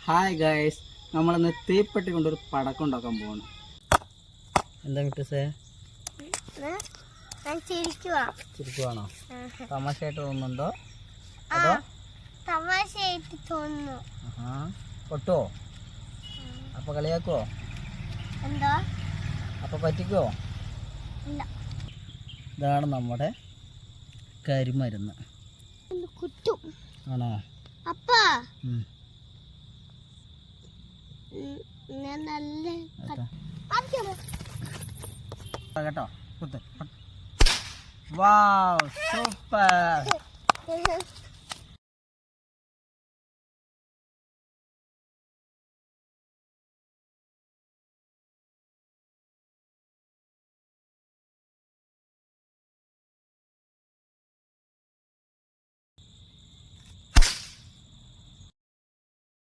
Hi guys, നമ്മളിന്ന് തീപ്പെട്ടി കൊണ്ടൊരു പടക്കം ഉണ്ടാക്കാൻ പോകണം. എന്താ മിറ്റസേ? ചിരിക്കുവാണോ? തമാശയായിട്ട് തോന്നുന്നുണ്ടോ? അതോ തമാശയായിട്ട് തോന്നുന്നു. പൊട്ടോ? അപ്പൊ കളിയാക്കുവോ? എന്തോ? അപ്പൊ പറ്റിക്കുവോ? ഇതാണ് നമ്മുടെ കരിമരുന്ന്. ആണോ? അപ്പാ കേട്ടോ, കുത്ത്. വാവ്, സൂപ്പർ.